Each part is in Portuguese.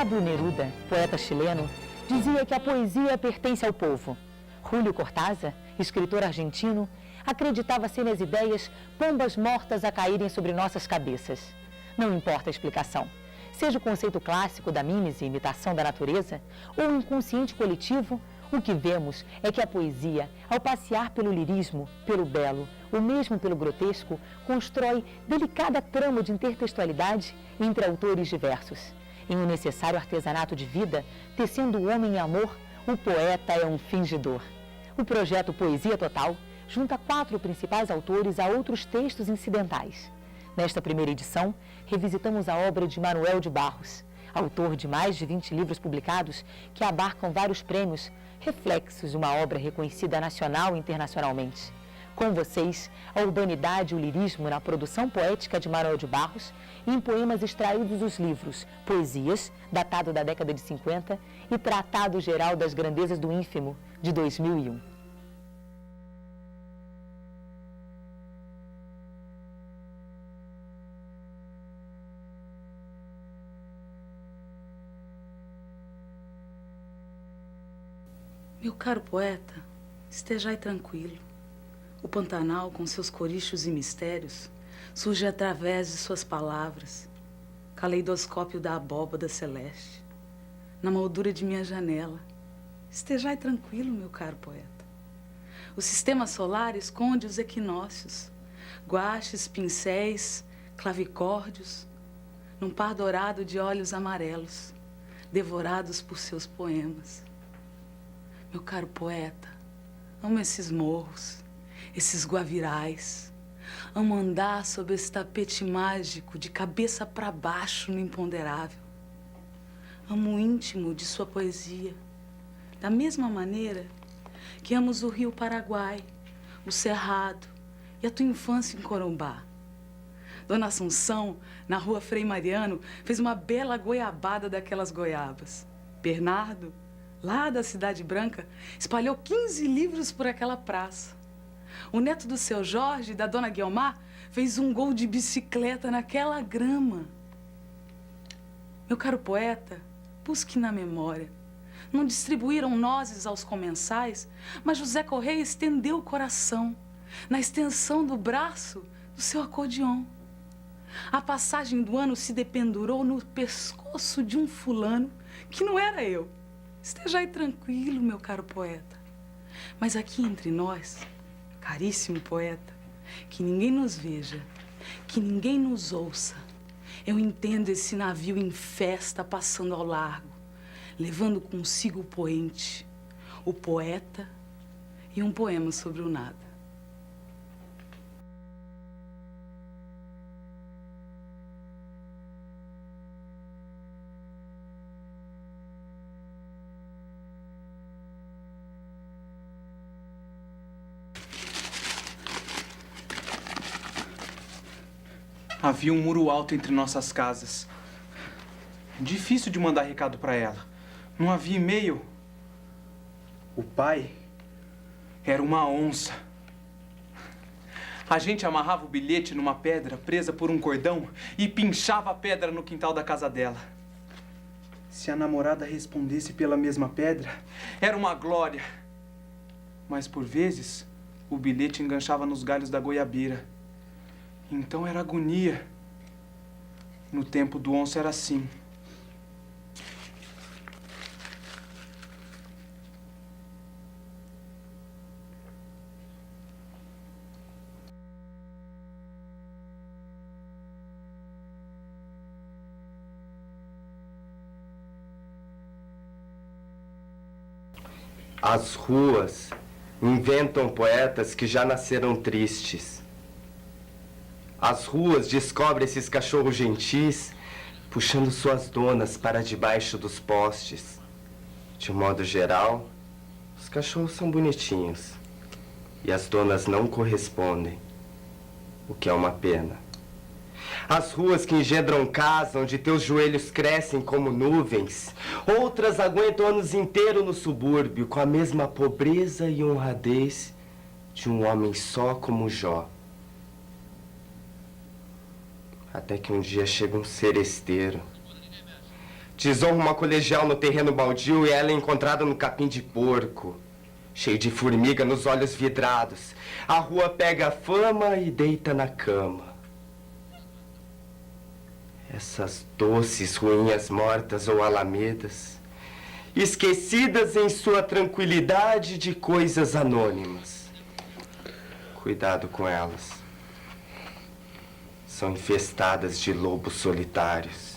Pablo Neruda, poeta chileno, dizia que a poesia pertence ao povo. Júlio Cortázar, escritor argentino, acreditava ser nas ideias pombas mortas a caírem sobre nossas cabeças. Não importa a explicação. Seja o conceito clássico da mimese, imitação da natureza, ou o inconsciente coletivo, o que vemos é que a poesia, ao passear pelo lirismo, pelo belo, ou mesmo pelo grotesco, constrói delicada trama de intertextualidade entre autores diversos. Em um necessário artesanato de vida, tecendo o homem em amor, o poeta é um fingidor. O projeto Poesia Total junta 4 principais autores a outros textos incidentais. Nesta primeira edição, revisitamos a obra de Manuel de Barros, autor de mais de 20 livros publicados que abarcam vários prêmios, reflexos de uma obra reconhecida nacional e internacionalmente. Com vocês, a urbanidade e o lirismo na produção poética de Manuel de Barros e em poemas extraídos dos livros Poesias, datado da década de 50, e Tratado Geral das Grandezas do Ínfimo, de 2001. Meu caro poeta, estejai tranquilo. O Pantanal, com seus corichos e mistérios, surge através de suas palavras, caleidoscópio da abóbada celeste, na moldura de minha janela. Estejai tranquilo, meu caro poeta. O sistema solar esconde os equinócios, guaches, pincéis, clavicórdios, num par dourado de olhos amarelos, devorados por seus poemas. Meu caro poeta, amo esses morros, esses guavirais. Amo andar sob esse tapete mágico, de cabeça para baixo no imponderável. Amo o íntimo de sua poesia, da mesma maneira que amos o rio Paraguai, o Cerrado e a tua infância em Corumbá. Dona Assunção, na rua Frei Mariano, fez uma bela goiabada daquelas goiabas. Bernardo, lá da Cidade Branca, espalhou 15 livros por aquela praça. O neto do seu Jorge, da dona Guiomar, fez um gol de bicicleta naquela grama. Meu caro poeta, busque na memória. Não distribuíram nozes aos comensais, mas José Correia estendeu o coração na extensão do braço do seu acordeon. A passagem do ano se dependurou no pescoço de um fulano que não era eu. Estejai tranquilo, meu caro poeta. Mas aqui entre nós, caríssimo poeta, que ninguém nos veja, que ninguém nos ouça. Eu entendo esse navio em festa passando ao largo, levando consigo o poente, o poeta e um poema sobre o nada. Havia um muro alto entre nossas casas. Difícil de mandar recado para ela. Não havia e-mail. O pai era uma onça. A gente amarrava o bilhete numa pedra presa por um cordão e pinchava a pedra no quintal da casa dela. Se a namorada respondesse pela mesma pedra, era uma glória. Mas por vezes, o bilhete enganchava nos galhos da goiabeira. Então era agonia. No tempo do onça era assim. As ruas inventam poetas que já nasceram tristes. As ruas descobrem esses cachorros gentis, puxando suas donas para debaixo dos postes. De modo geral, os cachorros são bonitinhos e as donas não correspondem, o que é uma pena. As ruas que engendram casa onde teus joelhos crescem como nuvens, outras aguentam anos inteiros no subúrbio com a mesma pobreza e honradez de um homem só como Jó. Até que um dia chega um seresteiro, Desonra uma colegial no terreno baldio e ela é encontrada no capim de porco, cheio de formiga nos olhos vidrados. A rua pega a fama e deita na cama. Essas doces ruínas mortas ou alamedas, esquecidas em sua tranquilidade de coisas anônimas. Cuidado com elas. São infestadas de lobos solitários.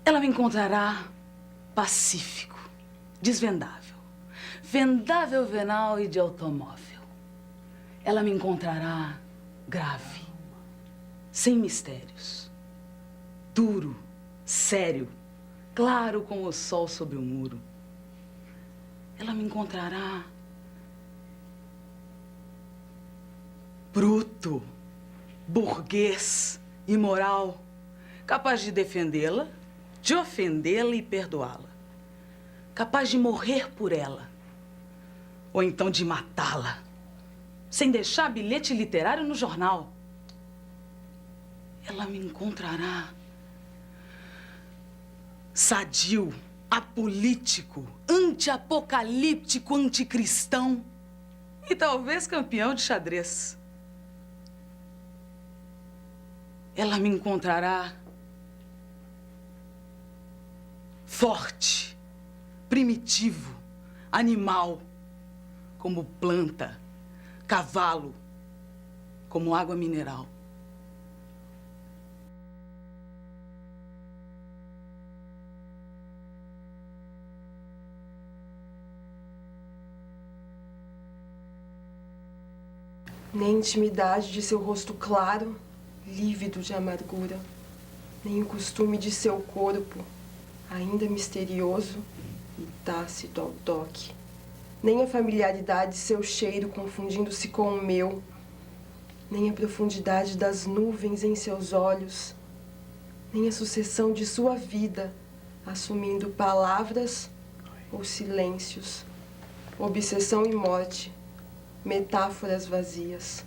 Ela me encontrará pacífico, desvendável, vendável venal e de automóvel. Ela me encontrará grave, sem mistérios, duro, sério, claro como o sol sobre o muro. Ela me encontrará bruto, burguês, imoral, capaz de defendê-la, de ofendê-la e perdoá-la. Capaz de morrer por ela. Ou então de matá-la. Sem deixar bilhete literário no jornal. Ela me encontrará sadio, apolítico, anti-apocalíptico, anticristão e talvez campeão de xadrez. Ela me encontrará forte, primitivo, animal, como planta, cavalo, como água mineral. Nem a intimidade de seu rosto claro, lívido de amargura, nem o costume de seu corpo, ainda misterioso e tácito ao toque, nem a familiaridade de seu cheiro confundindo-se com o meu, nem a profundidade das nuvens em seus olhos, nem a sucessão de sua vida, assumindo palavras ou silêncios, obsessão e morte, metáforas vazias,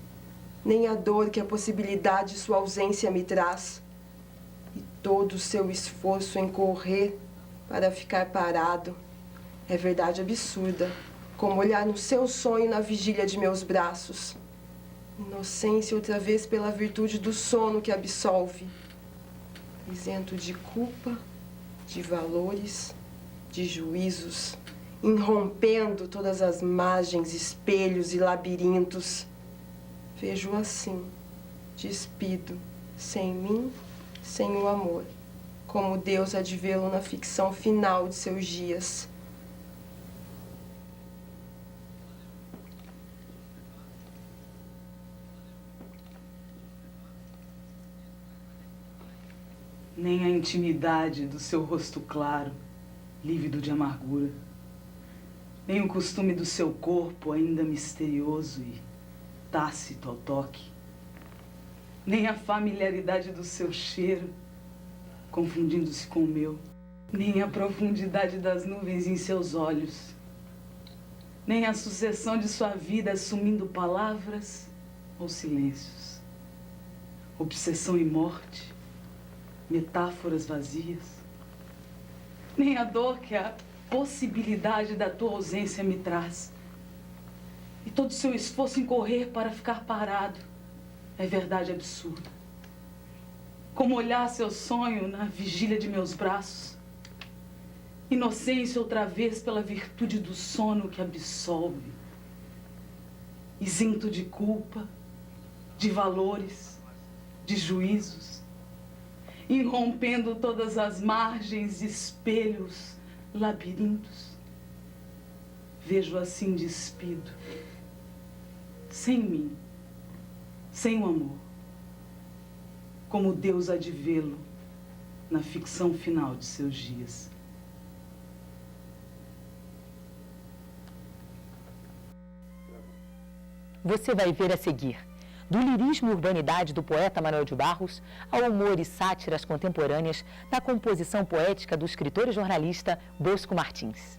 nem a dor que a possibilidade de sua ausência me traz, e todo o seu esforço em correr para ficar parado é verdade absurda, como olhar no seu sonho na vigília de meus braços. Inocência outra vez pela virtude do sono que absolve, isento de culpa, de valores, de juízos, irrompendo todas as margens, espelhos e labirintos. Vejo assim, despido, sem mim, sem o amor, como Deus há de vê-lo na ficção final de seus dias. Nem a intimidade do seu rosto claro, lívido de amargura, nem o costume do seu corpo ainda misterioso e tácito ao toque, nem a familiaridade do seu cheiro, confundindo-se com o meu, nem a profundidade das nuvens em seus olhos, nem a sucessão de sua vida assumindo palavras ou silêncios, obsessão e morte, metáforas vazias, nem a dor que a possibilidade da tua ausência me traz, e todo o seu esforço em correr para ficar parado é verdade absurda. Como olhar seu sonho na vigília de meus braços. Inocência outra vez pela virtude do sono que absolve. Isento de culpa, de valores, de juízos. Irrompendo todas as margens, espelhos, labirintos. Vejo assim despido. Sem mim, sem o amor, como Deus há de vê-lo na ficção final de seus dias. Você vai ver a seguir. Do lirismo e urbanidade do poeta Manuel de Barros ao humor e sátiras contemporâneas da composição poética do escritor e jornalista Bosco Martins.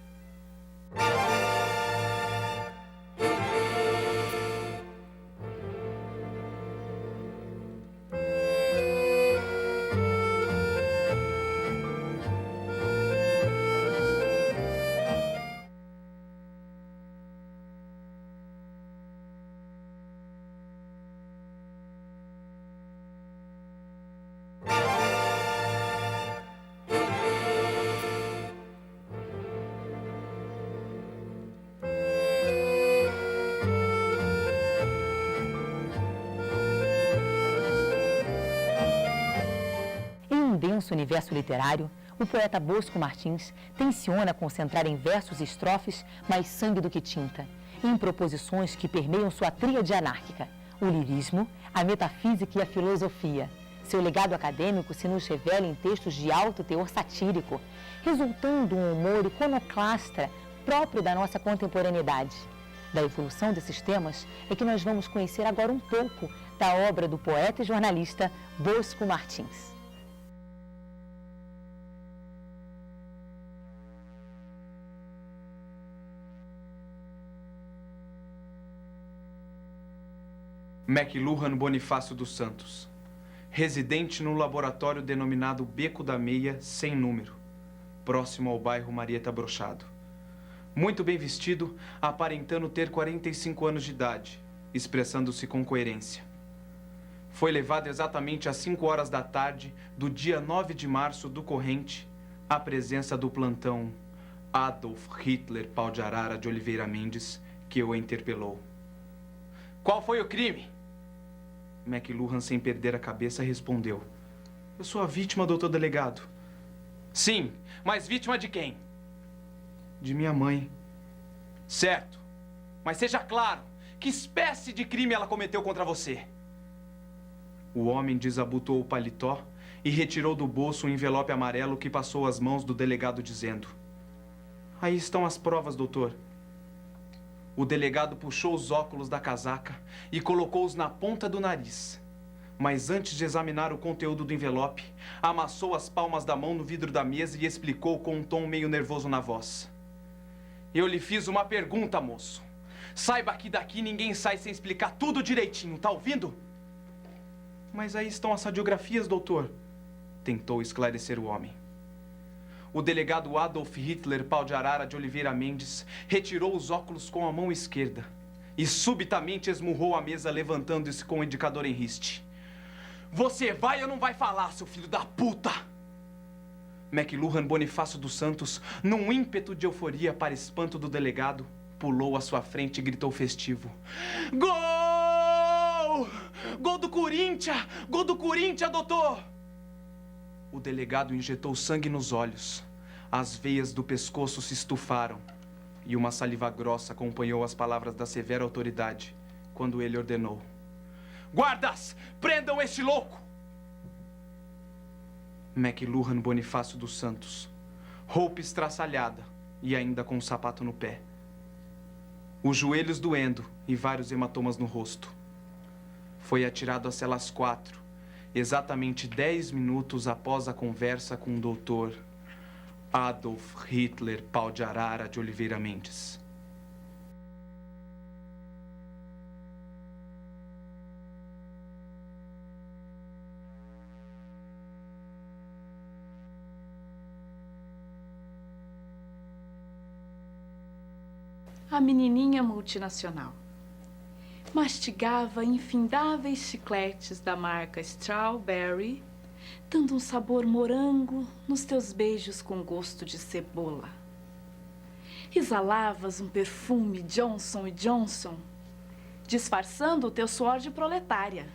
Denso universo literário, o poeta Bosco Martins tenciona concentrar em versos e estrofes mais sangue do que tinta, em proposições que permeiam sua tríade anárquica, o lirismo, a metafísica e a filosofia. Seu legado acadêmico se nos revela em textos de alto teor satírico, resultando um humor iconoclasta próprio da nossa contemporaneidade. Da evolução desses temas é que nós vamos conhecer agora um pouco da obra do poeta e jornalista Bosco Martins. McLuhan Bonifácio dos Santos, residente no laboratório denominado Beco da Meia, sem número, próximo ao bairro Marieta Brochado. Muito bem vestido, aparentando ter 45 anos de idade, expressando-se com coerência. Foi levado exatamente às 5 horas da tarde do dia 9 de março do corrente à presença do plantão Adolf Hitler Pau de Arara de Oliveira Mendes, que o interpelou. Qual foi o crime? McLuhan, sem perder a cabeça, respondeu. Eu sou a vítima, doutor delegado. Sim, mas vítima de quem? De minha mãe. Certo, mas seja claro, que espécie de crime ela cometeu contra você? O homem desabotoou o paletó e retirou do bolso um envelope amarelo que passou às mãos do delegado dizendo. Aí estão as provas, doutor. O delegado puxou os óculos da casaca e colocou-os na ponta do nariz. Mas antes de examinar o conteúdo do envelope, amassou as palmas da mão no vidro da mesa e explicou com um tom meio nervoso na voz. Eu lhe fiz uma pergunta, moço. Saiba que daqui ninguém sai sem explicar tudo direitinho, tá ouvindo? Mas aí estão as radiografias, doutor. Tentou esclarecer o homem. O delegado Adolf Hitler Pau de Arara de Oliveira Mendes retirou os óculos com a mão esquerda e subitamente esmurrou a mesa, levantando-se com o indicador em riste. Você vai ou não vai falar, seu filho da puta? McLuhan Bonifácio dos Santos, num ímpeto de euforia para espanto do delegado, pulou à sua frente e gritou festivo. Gol! Gol do Corinthians! Gol do Corinthians, doutor! O delegado injetou sangue nos olhos. As veias do pescoço se estufaram. E uma saliva grossa acompanhou as palavras da severa autoridade, quando ele ordenou. Guardas, prendam este louco! McLuhan Bonifácio dos Santos, roupa estraçalhada e ainda com um sapato no pé. Os joelhos doendo e vários hematomas no rosto. Foi atirado às celas 4. Exatamente 10 minutos após a conversa com o doutor Adolf Hitler Pau de Arara de Oliveira Mendes. A menininha multinacional mastigava infindáveis chicletes da marca Strawberry, dando um sabor morango nos teus beijos com gosto de cebola. Exalavas um perfume Johnson & Johnson, disfarçando o teu suor de proletária.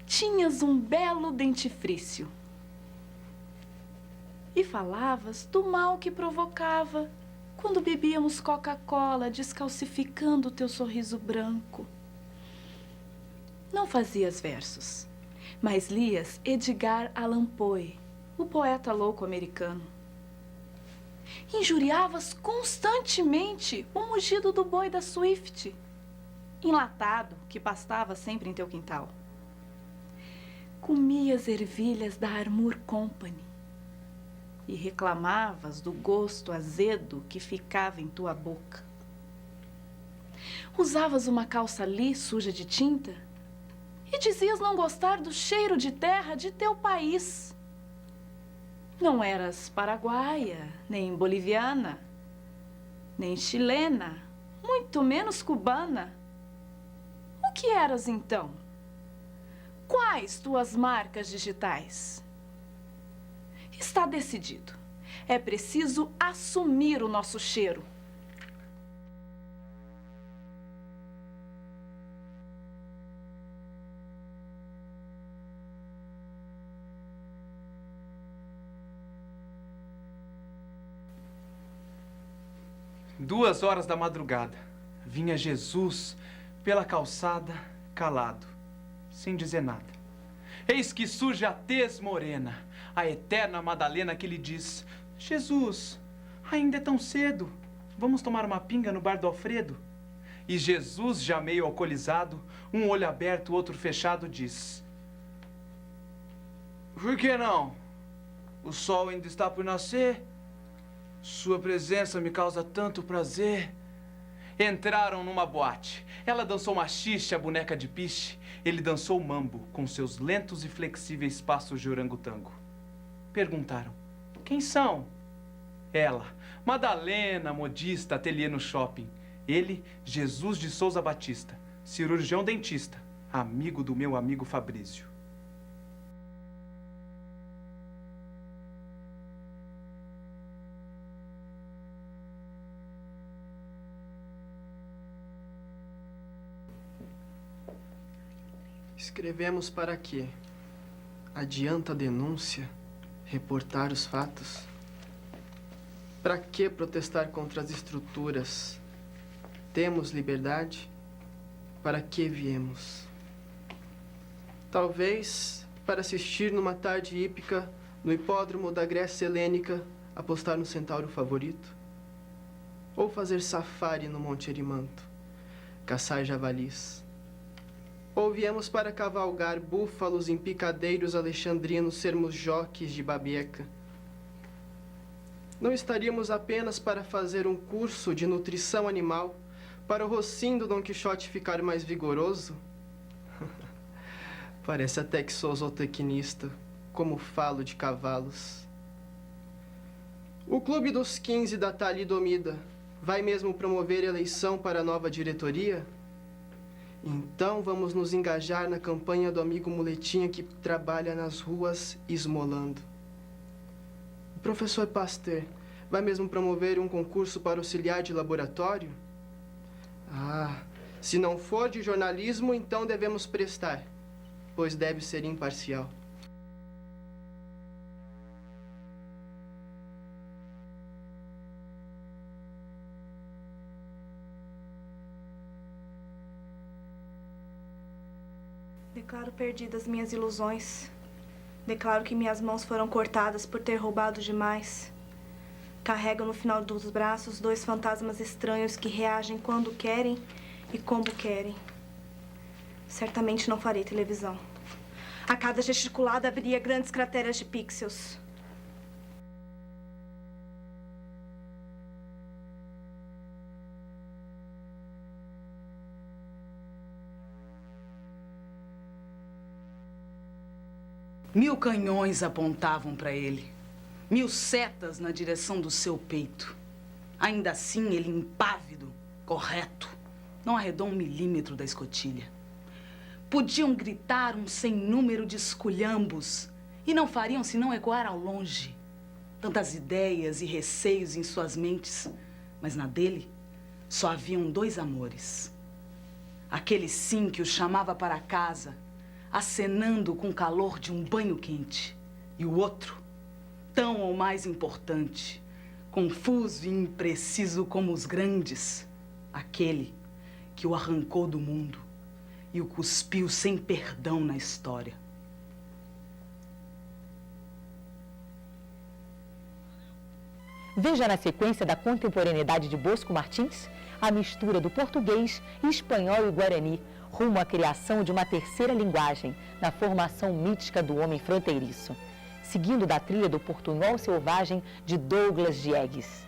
Tinhas um belo dentifrício. E falavas do mal que provocava quando bebíamos Coca-Cola, descalcificando o teu sorriso branco. Não fazias versos, mas lias Edgar Allan Poe, o poeta louco americano. Injuriavas constantemente o mugido do boi da Swift. enlatado que pastava sempre em teu quintal. Comias ervilhas da Armour Company e reclamavas do gosto azedo que ficava em tua boca. Usavas uma calça lis suja de tinta e dizias não gostar do cheiro de terra de teu país. Não eras paraguaia, nem boliviana, nem chilena, muito menos cubana. O que eras então? Quais tuas marcas digitais? Está decidido. É preciso assumir o nosso cheiro. Duas horas da madrugada, vinha Jesus pela calçada, calado, sem dizer nada. Eis que surge a tez morena, a eterna Madalena, que lhe diz: Jesus, ainda é tão cedo, vamos tomar uma pinga no bar do Alfredo? E Jesus, já meio alcoolizado, um olho aberto, outro fechado, diz: por que não? O sol ainda está por nascer. Sua presença me causa tanto prazer. Entraram numa boate. Ela dançou machixe, a boneca de piche. Ele dançou mambo, com seus lentos e flexíveis passos de orangotango. Perguntaram: quem são? Ela: Madalena, modista, ateliê no shopping. Ele: Jesus de Souza Batista, cirurgião dentista, amigo do meu amigo Fabrício. Escrevemos para quê? Adianta a denúncia? Reportar os fatos? Para que protestar contra as estruturas? Temos liberdade? Para que viemos? Talvez para assistir numa tarde hípica no hipódromo da Grécia Helênica, apostar no centauro favorito? Ou fazer safari no Monte Erimanto, caçar javalis? Ou viemos para cavalgar búfalos em picadeiros alexandrinos, sermos joques de babieca? Não estaríamos apenas para fazer um curso de nutrição animal, para o rocinho do Dom Quixote ficar mais vigoroso? Parece até que sou zootecnista, como falo de cavalos. O Clube dos 15 da Talidomida vai mesmo promover eleição para a nova diretoria? Então vamos nos engajar na campanha do amigo Muletinha que trabalha nas ruas esmolando. O professor Pasteur vai mesmo promover um concurso para auxiliar de laboratório? Ah, se não for de jornalismo, então devemos prestar, pois deve ser imparcial. Declaro perdidas minhas ilusões. Declaro que minhas mãos foram cortadas por ter roubado demais. Carrego no final dos braços dois fantasmas estranhos que reagem quando querem e como querem. Certamente não farei televisão. A cada gesticulada abriria grandes crateras de pixels. Mil canhões apontavam para ele, 1000 setas na direção do seu peito. Ainda assim, ele impávido, correto, não arredou 1 milímetro da escotilha. Podiam gritar um sem número de esculhambos e não fariam senão ecoar ao longe. Tantas ideias e receios em suas mentes, mas na dele só haviam 2 amores. Aquele sim que o chamava para casa, acenando com o calor de um banho quente. E o outro, tão ou mais importante, confuso e impreciso como os grandes, aquele que o arrancou do mundo e o cuspiu sem perdão na história. Veja na sequência da contemporaneidade de Bosco Martins a mistura do português, espanhol e guarani, rumo à criação de uma terceira linguagem, na formação mítica do homem fronteiriço, seguindo da trilha do Portunhol Selvagem de Douglas Diegues.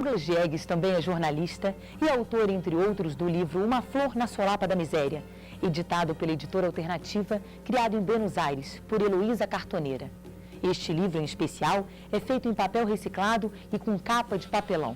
Douglas Diegues também é jornalista e autor, entre outros, do livro Uma Flor na Solapa da Miséria, editado pela editora Alternativa, criado em Buenos Aires, por Heloísa Cartoneira. Este livro, em especial, é feito em papel reciclado e com capa de papelão.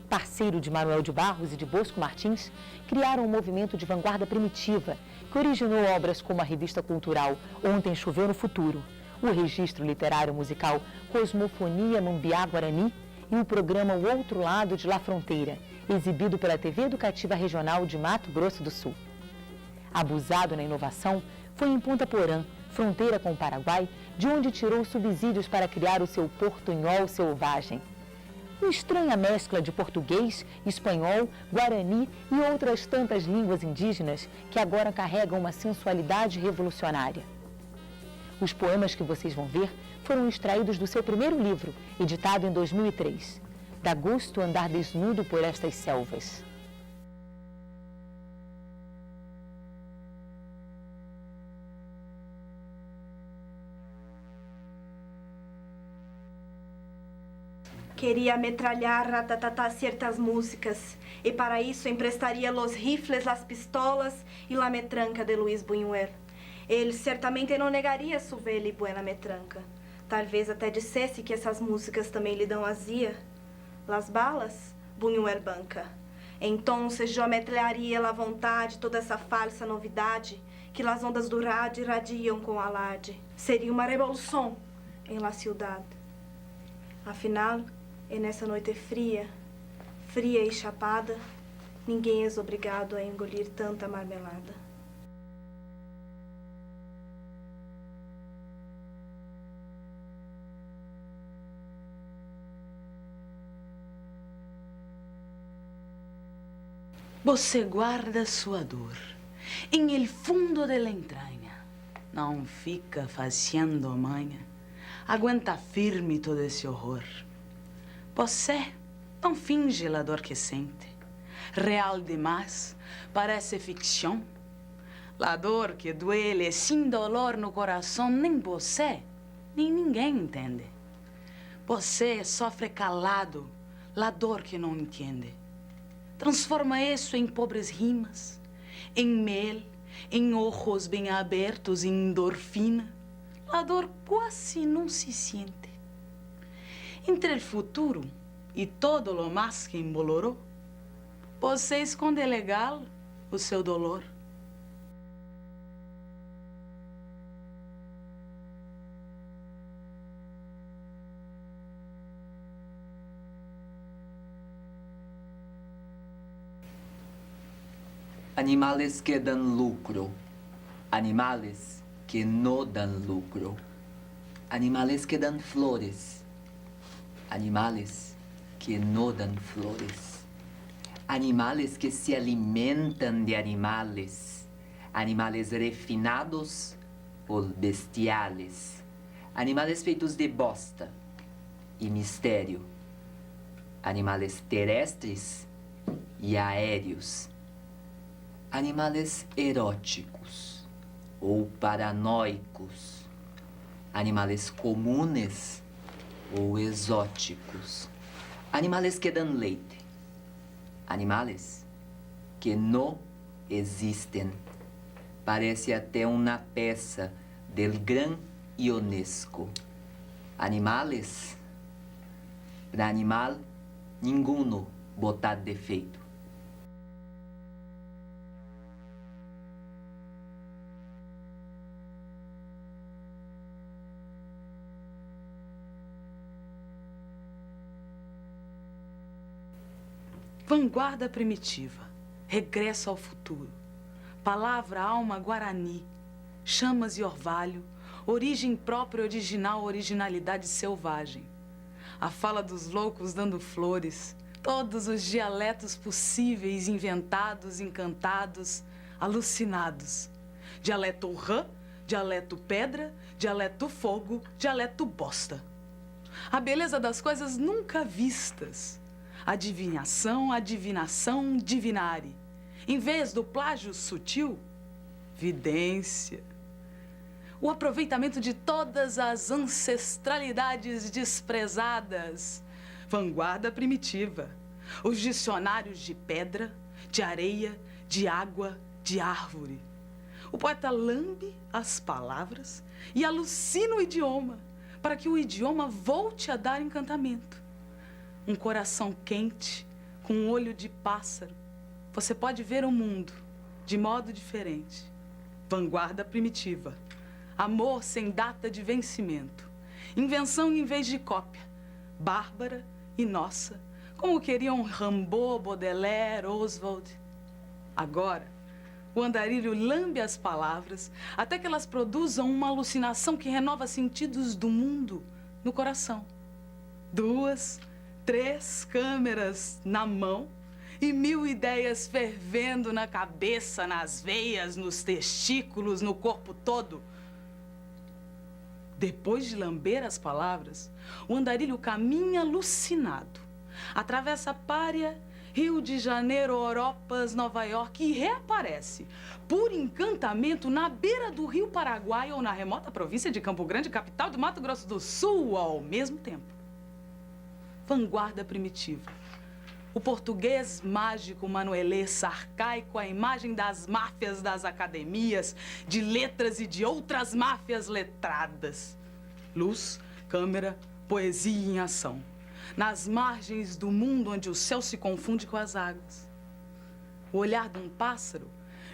Parceiro de Manuel de Barros e de Bosco Martins, criaram um movimento de vanguarda primitiva, que originou obras como a revista cultural Ontem Choveu no Futuro, o registro literário musical Cosmofonia Mambiá Guarani, e o programa O Outro Lado de La Fronteira, exibido pela TV Educativa Regional de Mato Grosso do Sul. Abusado na inovação, foi em Punta Porã, fronteira com o Paraguai, de onde tirou subsídios para criar o seu Portunhol Selvagem. Uma estranha mescla de português, espanhol, guarani e outras tantas línguas indígenas que agora carregam uma sensualidade revolucionária. Os poemas que vocês vão ver foram extraídos do seu primeiro livro, editado em 2003, Dá Gosto Andar Desnudo por Estas Selvas. Queria metralhar ratatatá certas músicas, e para isso emprestaria los rifles, las pistolas e la metranca de Luis Buñuel. Ele certamente não negaria su velha e buena metranca. Talvez até dissesse que essas músicas também lhe dão azia. Las balas, Buñuel banca. Então, eu ametralharia à vontade toda essa falsa novidade que las ondas do rádio irradiam com alarde. Seria uma revolução em la ciudad. Afinal, e nessa noite fria, fria e chapada, ninguém é obrigado a engolir tanta marmelada. Você guarda sua dor em el fundo de la entranha. Não fica fazendo manha. Aguenta firme todo esse horror. Você não finge a dor que sente. Real demais, parece ficção. A dor que duele sem dolor no coração, nem você, nem ninguém entende. Você sofre calado, a dor que não entende. Transforma isso em pobres rimas, em mel, em ojos bem abertos, em endorfina. A dor quase não se sente. Entre o futuro e todo o mais que embolorou, você esconde legal o seu dolor. Animales que dan lucro, animales que no dan lucro, animales que dan flores, animales que no dan flores, animales que se alimentan de animales, animales refinados ou bestiales, animales feitos de bosta e mistério, animales terrestres e aéreos, animales eróticos ou paranoicos, animales comunes ou exóticos, animales que dão leite, animales que não existem. Parece até uma peça del Gran Ionesco. Animales, para animal, ninguno botar defeito. Vanguarda primitiva, regresso ao futuro, palavra, alma, guarani, chamas e orvalho, origem própria, original, originalidade selvagem. A fala dos loucos dando flores, todos os dialetos possíveis, inventados, encantados, alucinados. Dialeto rã, dialeto pedra, dialeto fogo, dialeto bosta. A beleza das coisas nunca vistas. Adivinhação, adivinação, divinare. Em vez do plágio sutil, vidência. O aproveitamento de todas as ancestralidades desprezadas. Vanguarda primitiva. Os dicionários de pedra, de areia, de água, de árvore. O poeta lambe as palavras e alucina o idioma, para que o idioma volte a dar encantamento. Um coração quente, com um olho de pássaro. Você pode ver o mundo de modo diferente. Vanguarda primitiva. Amor sem data de vencimento. Invenção em vez de cópia. Bárbara e nossa, como queriam Rimbaud, Baudelaire, Oswald. Agora, o andarilho lambe as palavras até que elas produzam uma alucinação que renova sentidos do mundo no coração. 2, 3 câmeras na mão e 1000 ideias fervendo na cabeça, nas veias, nos testículos, no corpo todo. Depois de lamber as palavras, o andarilho caminha alucinado. Atravessa Pária, Rio de Janeiro, Europas, Nova York e reaparece, por encantamento, na beira do Rio Paraguai ou na remota província de Campo Grande, capital do Mato Grosso do Sul, ao mesmo tempo. Vanguarda primitiva. O português mágico manuelês arcaico, a imagem das máfias das academias, de letras e de outras máfias letradas. Luz, câmera, poesia em ação. Nas margens do mundo onde o céu se confunde com as águas. O olhar de um pássaro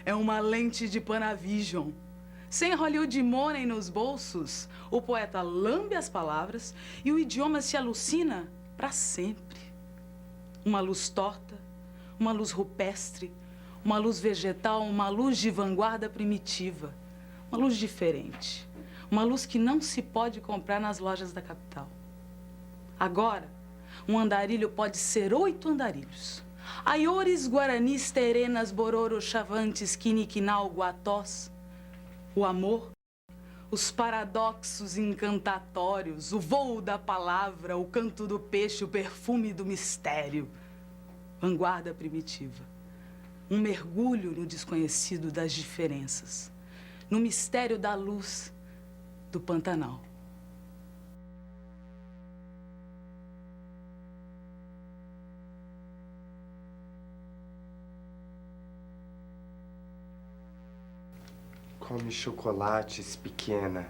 é uma lente de Panavision. Sem Hollywood Money nos bolsos, o poeta lambe as palavras e o idioma se alucina para sempre. Uma luz torta, uma luz rupestre, uma luz vegetal, uma luz de vanguarda primitiva, uma luz diferente, uma luz que não se pode comprar nas lojas da capital. Agora, um andarilho pode ser 8 andarilhos. Aiores, guaranis, terenas, bororo, chavantes, quiniquinal, guatós. O amor, os paradoxos encantatórios, o voo da palavra, o canto do peixe, o perfume do mistério. Vanguarda primitiva. Um mergulho no desconhecido das diferenças. No mistério da luz do Pantanal. Come chocolates, pequena.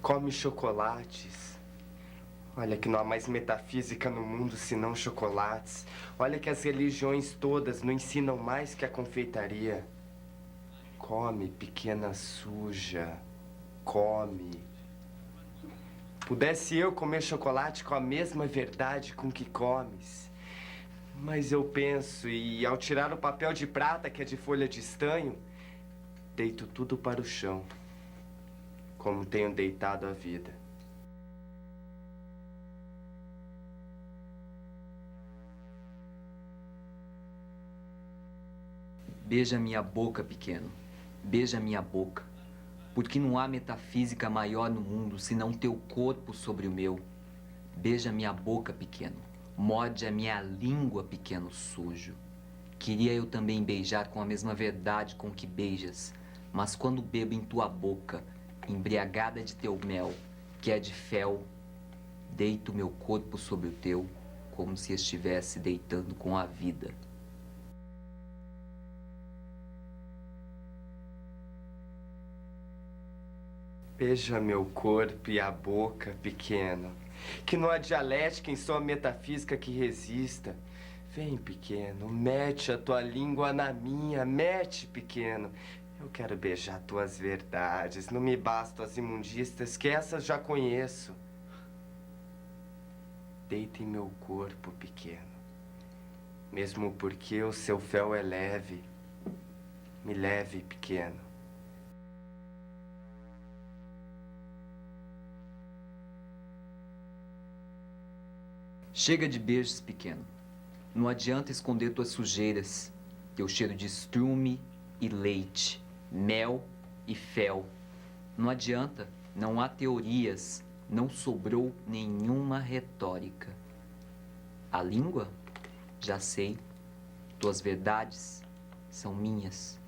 Come chocolates. Olha que não há mais metafísica no mundo senão chocolates. Olha que as religiões todas não ensinam mais que a confeitaria. Come, pequena suja. Come. Pudesse eu comer chocolate com a mesma verdade com que comes. Mas eu penso, e ao tirar o papel de prata, que é de folha de estanho, deito tudo para o chão, como tenho deitado a vida. Beija minha boca, pequeno. Beija minha boca. Porque não há metafísica maior no mundo senão teu corpo sobre o meu. Beija minha boca, pequeno. Morde a minha língua, pequeno sujo. Queria eu também beijar com a mesma verdade com que beijas. Mas quando bebo em tua boca, embriagada de teu mel, que é de fel, deito meu corpo sobre o teu, como se estivesse deitando com a vida. Beija meu corpo e a boca, pequeno, que não há dialética em sua metafísica que resista. Vem, pequeno, mete a tua língua na minha, mete, pequeno. Eu quero beijar tuas verdades, não me bastam as imundícias, que essas já conheço. Deita em meu corpo, pequeno. Mesmo porque o seu fel é leve. Me leve, pequeno. Chega de beijos, pequeno. Não adianta esconder tuas sujeiras. Teu cheiro de estrume e leite, mel e fel. Não adianta, não há teorias, não sobrou nenhuma retórica. A língua? Já sei. Tuas verdades são minhas.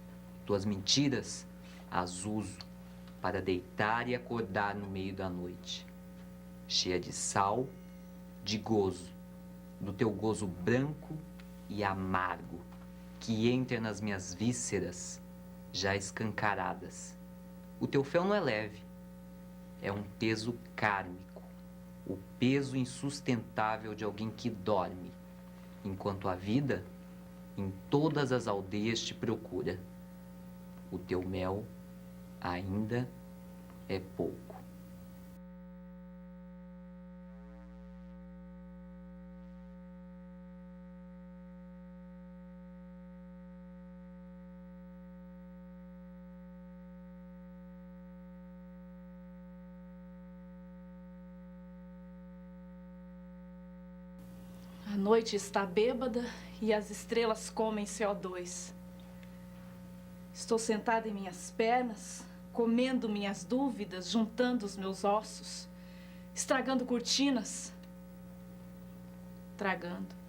Tuas mentiras as uso para deitar e acordar no meio da noite. Cheia de sal, de gozo, do teu gozo branco e amargo, que entra nas minhas vísceras já escancaradas. O teu fel não é leve, é um peso kármico, o peso insustentável de alguém que dorme, enquanto a vida em todas as aldeias te procura. O teu mel ainda é pouco. A noite está bêbada e as estrelas comem CO2. Estou sentada em minhas pernas, comendo minhas dúvidas, juntando os meus ossos, estragando cortinas, tragando.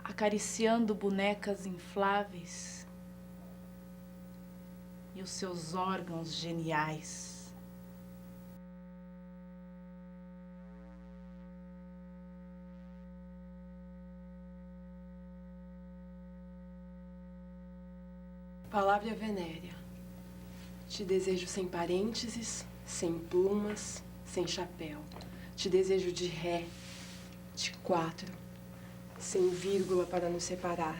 Acariciando bonecas infláveis e os seus órgãos geniais. Palavra venérea. Te desejo sem parênteses, sem plumas, sem chapéu. Te desejo de ré, de 4, sem vírgula para nos separar.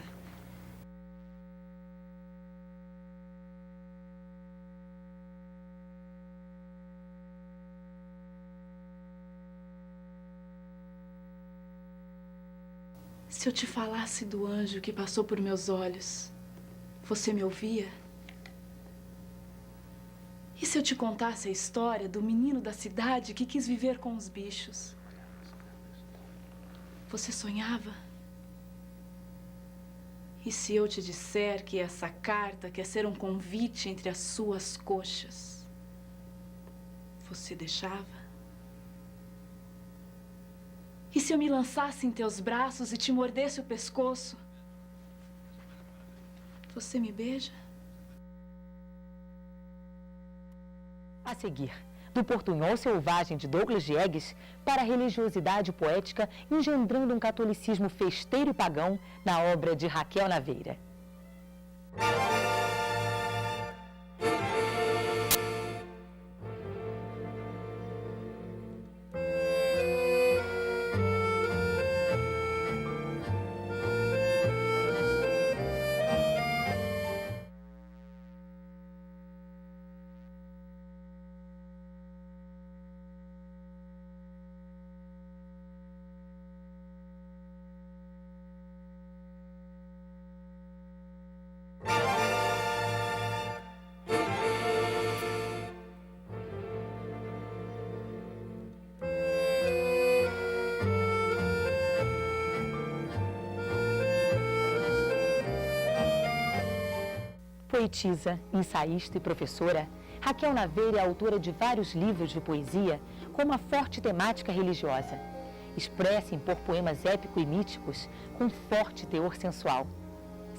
Se eu te falasse do anjo que passou por meus olhos, você me ouvia? E se eu te contasse a história do menino da cidade que quis viver com os bichos? Você sonhava? E se eu te disser que essa carta quer ser um convite entre as suas coxas? Você deixava? E se eu me lançasse em teus braços e te mordesse o pescoço? Você me beija? A seguir, do portunhol selvagem de Douglas Diegues para a religiosidade poética, engendrando um catolicismo festeiro e pagão na obra de Raquel Naveira. Poetisa, ensaísta e professora, Raquel Naveira é autora de vários livros de poesia com uma forte temática religiosa. Expressa em impor poemas épicos e míticos com forte teor sensual.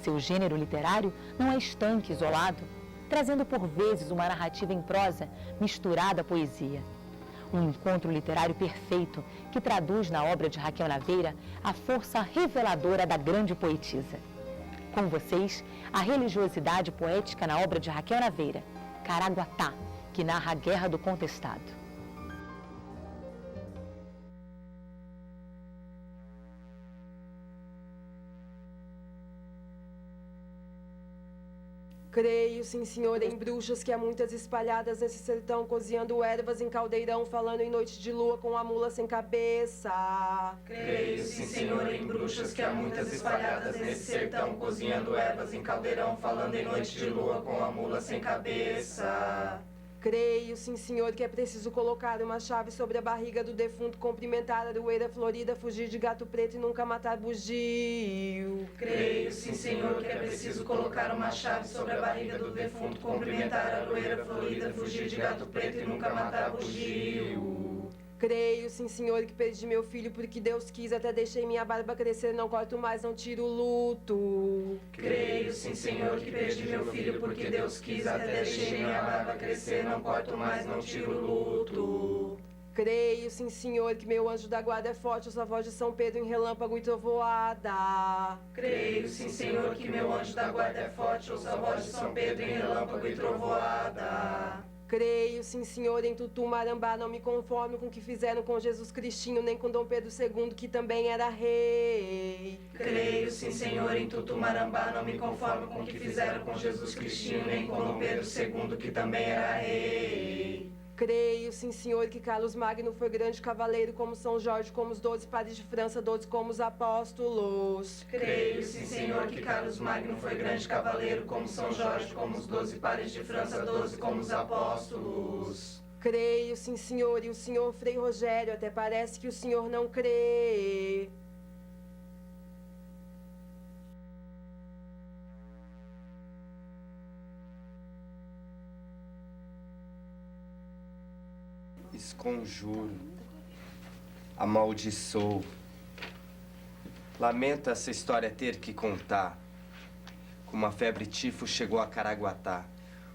Seu gênero literário não é estanque, isolado, trazendo por vezes uma narrativa em prosa misturada à poesia. Um encontro literário perfeito que traduz na obra de Raquel Naveira a força reveladora da grande poetisa. Com vocês, a religiosidade poética na obra de Raquel Naveira, Caraguatá, que narra a Guerra do Contestado. Creio, sim, senhor, em bruxas que há muitas espalhadas nesse sertão, cozinhando ervas em caldeirão, falando em noite de lua com a mula sem cabeça. Creio, sim, senhor, em bruxas que há muitas espalhadas nesse sertão, cozinhando ervas em caldeirão, falando em noite de lua com a mula sem cabeça. Creio, sim, senhor, que é preciso colocar uma chave sobre a barriga do defunto, cumprimentar a aroeira florida, fugir de gato preto e nunca matar bugio. Creio, sim, senhor, que é preciso colocar uma chave sobre a barriga do defunto, cumprimentar a aroeira florida, fugir de gato preto e nunca matar bugio. Creio, sim, senhor, que perdi meu filho porque Deus quis, até deixei minha barba crescer, não corto mais, não tiro luto. Creio, sim, senhor, que perdi meu filho porque Deus quis, até deixei minha barba crescer, não corto mais, não tiro luto. Creio, sim, senhor, que meu anjo da guarda é forte, os avós de São Pedro em relâmpago e trovoada. Creio, sim, senhor, que meu anjo da guarda é forte, os avós de São Pedro em relâmpago e trovoada. Creio, sim, senhor, em Tutu Marambá, não me conformo com o que fizeram com Jesus Cristinho, nem com Dom Pedro II, que também era rei. Creio, sim, senhor, em Tutu Marambá, não me conformo com o que fizeram com Jesus Cristinho, nem com Dom Pedro II, que também era rei. Creio, sim, senhor, que Carlos Magno foi grande cavaleiro como São Jorge, como os 12 padres de França, 12 como os apóstolos. Creio, sim, senhor, que Carlos Magno foi grande cavaleiro como São Jorge, como os 12 padres de França, 12 como os apóstolos. Creio, sim, senhor, e o senhor Frei Rogério, até parece que o senhor não crê. Esconjuro, amaldiçoo. Lamento essa história ter que contar. Como a febre tifo chegou a Caraguatá.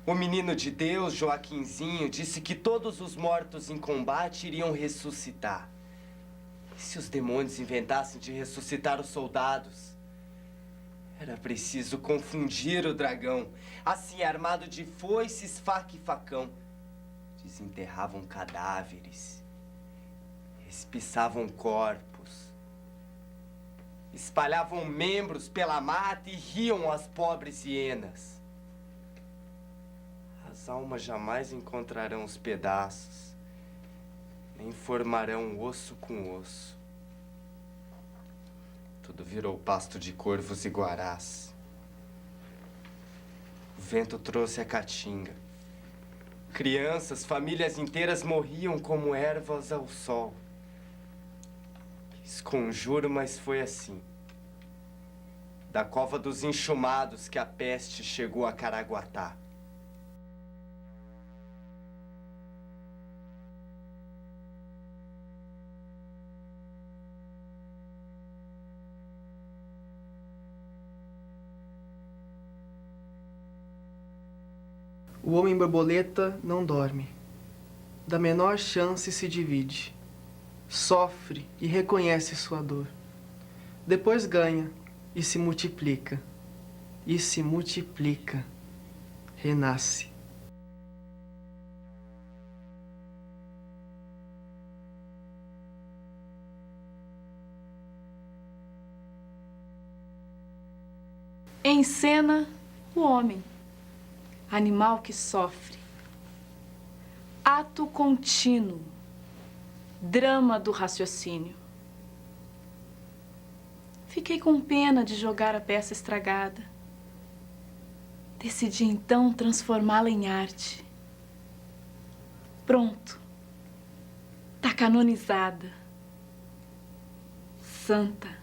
O menino de Deus, Joaquinzinho, disse que todos os mortos em combate iriam ressuscitar. E se os demônios inventassem de ressuscitar os soldados? Era preciso confundir o dragão. Assim, armado de foices, faca e facão. Desenterravam cadáveres, espiçavam corpos, espalhavam membros pela mata e riam as pobres hienas. As almas jamais encontrarão os pedaços, nem formarão osso com osso. Tudo virou pasto de corvos e guarás. O vento trouxe a caatinga. Crianças, famílias inteiras morriam como ervas ao sol. Esconjuro, mas foi assim. Da cova dos enxumados que a peste chegou a Caraguatá. O homem borboleta não dorme. Da menor chance se divide. Sofre e reconhece sua dor. Depois ganha e se multiplica. E se multiplica. Renasce. Em cena, o homem. Animal que sofre. Ato contínuo. Drama do raciocínio. Fiquei com pena de jogar a peça estragada. Decidi então transformá-la em arte. Pronto. Tá canonizada. Santa.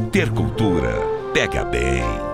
Intercultura pega bem.